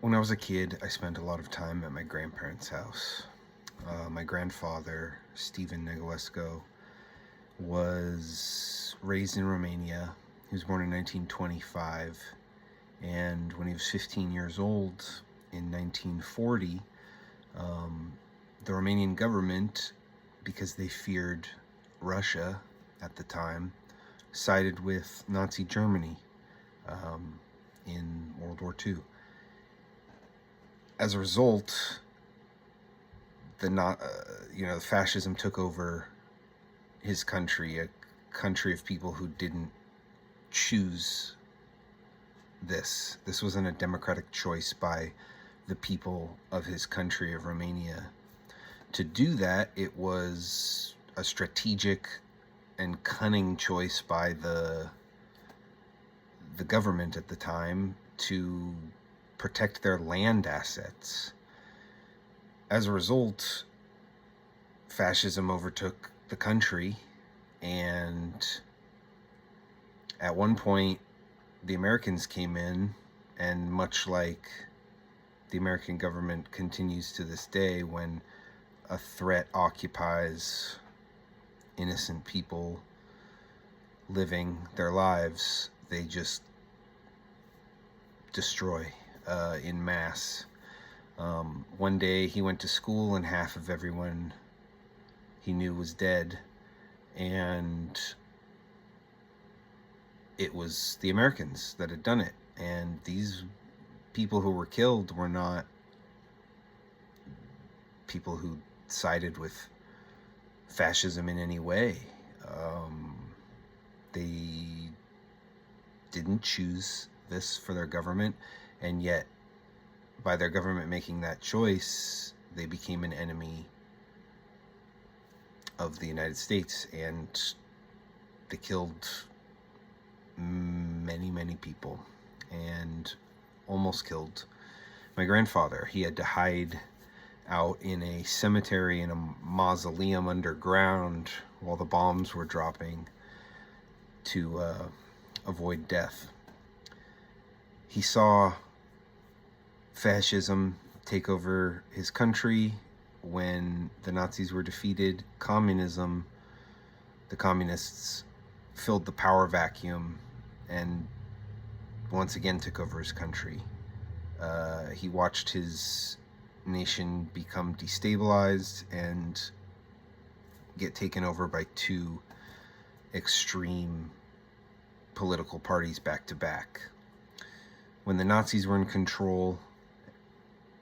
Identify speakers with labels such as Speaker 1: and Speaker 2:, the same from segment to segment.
Speaker 1: When I was a kid, I spent a lot of time at my grandparents' house. My grandfather, Stephen Negulesco, was raised in Romania. He was born in 1925, and when he was 15 years old in 1940, um, the Romanian government, because they feared Russia at the time, sided with Nazi Germany in World War II. As a result, fascism took over his country, a country of people who didn't choose this. This wasn't a democratic choice by the people of his country of Romania. To do that, it was a strategic and cunning choice by the government at the time to protect their land assets. As a result, fascism overtook the country, and at one point the Americans came in, and much like the American government continues to this day, when a threat occupies innocent people living their lives, they just destroy in mass. One day he went to school and half of everyone he knew was dead, and it was the Americans that had done it. And these people who were killed were not people who sided with fascism in any way. They didn't choose this for their government, and yet by their government making that choice, they became an enemy of the United States, and they killed many people, and almost killed my grandfather. He had to hide out in a cemetery, in a mausoleum underground, while the bombs were dropping, to avoid death. He saw fascism take over his country when the Nazis were defeated. The communists filled the power vacuum and once again took over his country. He watched his nation become destabilized and get taken over by two extreme political parties back to back. When the Nazis were in control,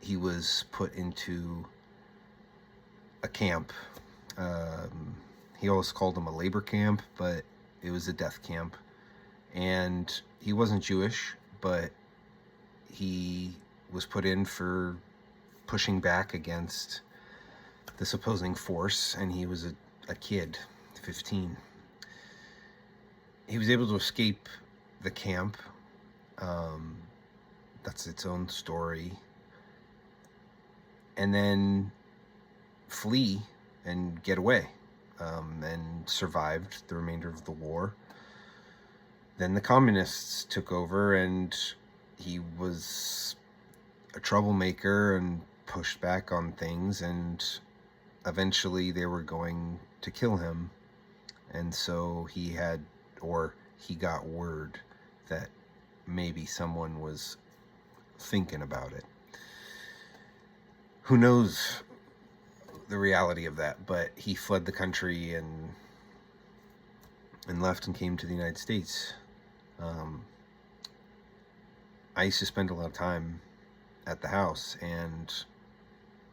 Speaker 1: he was put into a camp. He always called them a labor camp, but it was a death camp. And he wasn't Jewish, but he was put in for pushing back against this opposing force, and he was a kid, 15. He was able to escape the camp. That's its own story. And then flee and get away, and survived the remainder of the war. Then the communists took over, and he was a troublemaker and pushed back on things, and eventually they were going to kill him. And so he got word that maybe someone was thinking about it. Who knows the reality of that, but he fled the country and left and came to the United States. I used to spend a lot of time at the house, and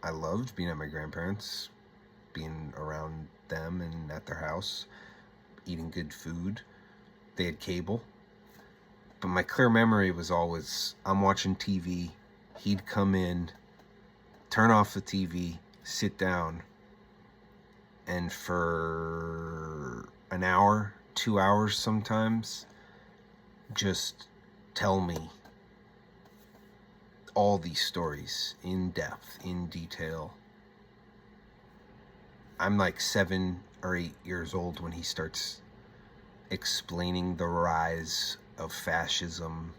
Speaker 1: I loved being at my grandparents, being around them and at their house, eating good food. They had cable, but my clear memory was always, I'm watching TV, he'd come in, turn off the TV, sit down, and for an hour, 2 hours sometimes, just tell me all these stories in depth, in detail. I'm like 7 or 8 years old when he starts explaining the rise of fascism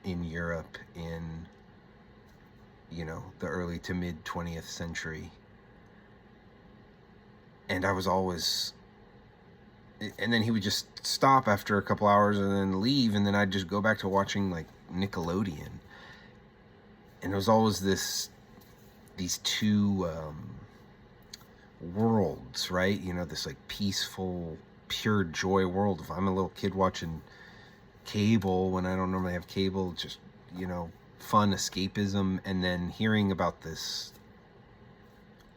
Speaker 1: in Europe in the early to mid 20th century. And I was always, and then he would just stop after a couple hours and then leave, and then I'd just go back to watching like Nickelodeon. And it was always these two worlds, right? This like peaceful, pure joy world. If I'm a little kid watching cable when I don't normally have cable, just, fun escapism, and then hearing about this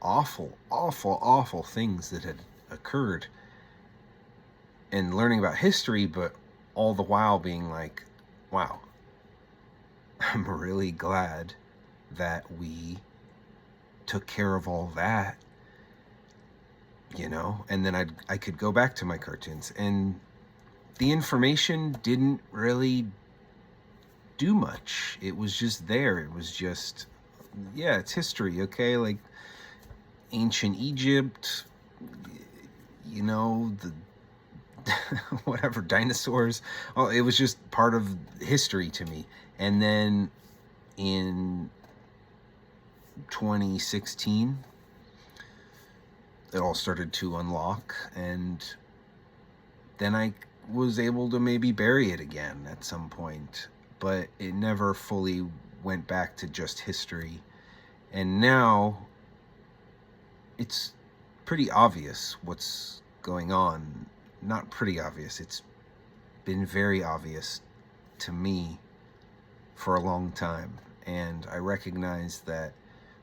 Speaker 1: awful, awful, awful things that had occurred and learning about history, but all the while being like, wow, I'm really glad that we took care of all that, and then I could go back to my cartoons, and the information didn't really do much. It was just there. It was just, yeah, it's history, okay? Like ancient Egypt, the whatever, dinosaurs. Oh, it was just part of history to me. And then in 2016, it all started to unlock, and then I was able to maybe bury it again at some point, but it never fully went back to just history. And now it's pretty obvious what's going on. Not pretty obvious, it's been very obvious to me for a long time. And I recognize that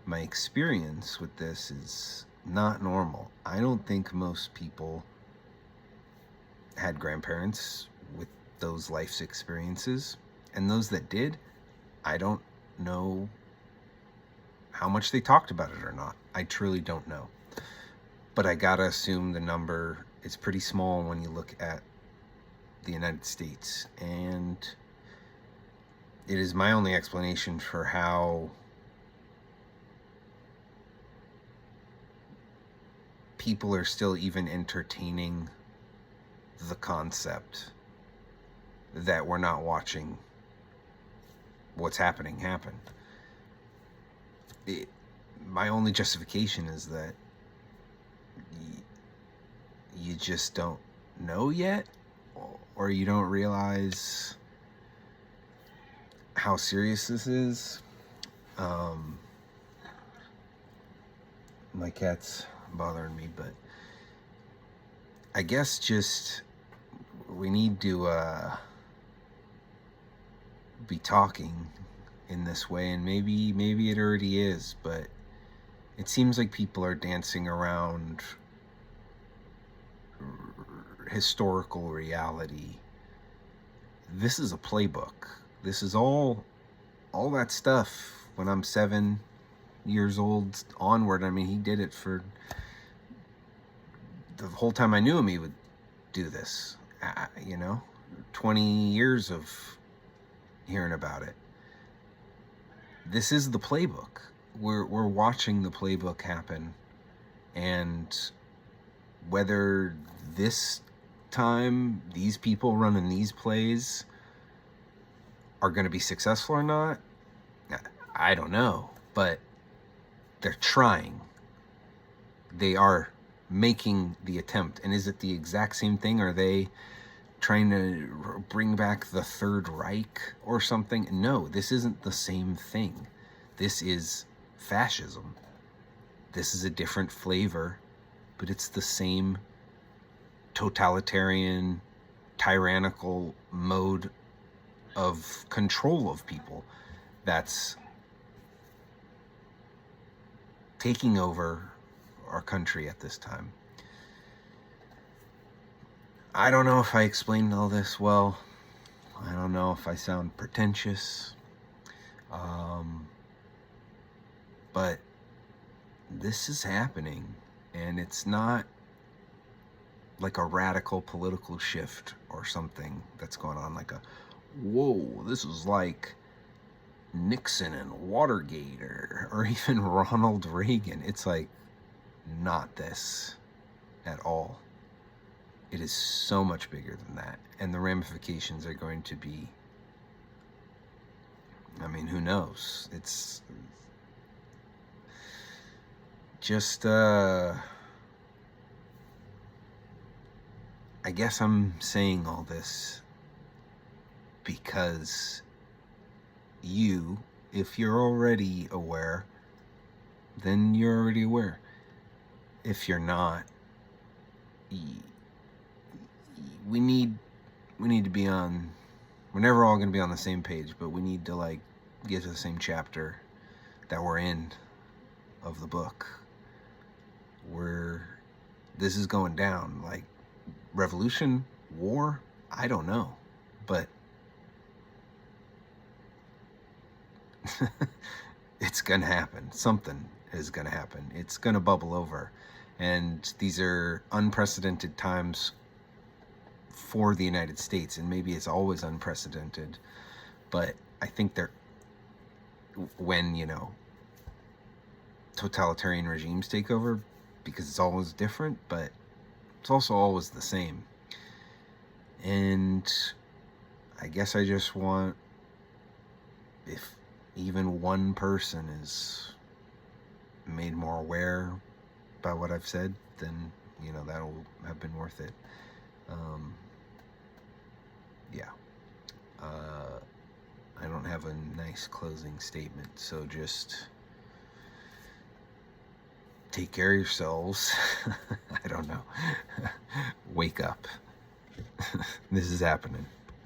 Speaker 1: my experience with this is not normal. I don't think most people had grandparents with those life's experiences. And those that did, I don't know how much they talked about it or not. I truly don't know. But I gotta assume the number is pretty small when you look at the United States. And it is my only explanation for how people are still even entertaining the concept that we're not watching what's happening happen. My only justification is that you just don't know yet, or you don't realize how serious this is. My cat's bothering me, but I guess just we need to be talking in this way, and maybe it already is, but it seems like people are dancing around historical reality. This is a playbook. This is all that stuff when I'm 7 years old onward. I mean, he did it for the whole time I knew him. He would do this, 20 years of hearing about it. This is the playbook. We're watching the playbook happen, and whether this time these people running these plays are going to be successful or not, I don't know, but they're trying. They are making the attempt. And is it the exact same thing? Are they trying to bring back the Third Reich or something? No, this isn't the same thing. This is fascism. This is a different flavor, but it's the same totalitarian, tyrannical mode of control of people that's taking over our country at this time. I don't know if I explained all this well. I don't know if I sound pretentious. But this is happening, and it's not like a radical political shift or something that's going on, like a, whoa, this is like Nixon and Watergate or even Ronald Reagan. It's like not this at all. It is so much bigger than that. And the ramifications are going to be, I mean, who knows? just, I guess I'm saying all this because you, if you're already aware, then you're already aware. If you're not, we need to be on, we're never all going to be on the same page, but we need to like get to the same chapter that we're in of the book, where this is going down. Like revolution, war, I don't know, but it's gonna happen. Something is gonna happen. It's gonna bubble over, and these are unprecedented times for the United States, and maybe it's always unprecedented, but I think they're, when, you know, totalitarian regimes take over, because it's always different, but it's also always the same. And I guess I just want, if even one person is made more aware by what I've said, then, you know, that'll have been worth it. Yeah. I don't have a nice closing statement, so just take care of yourselves. I don't know. Wake up. This is happening.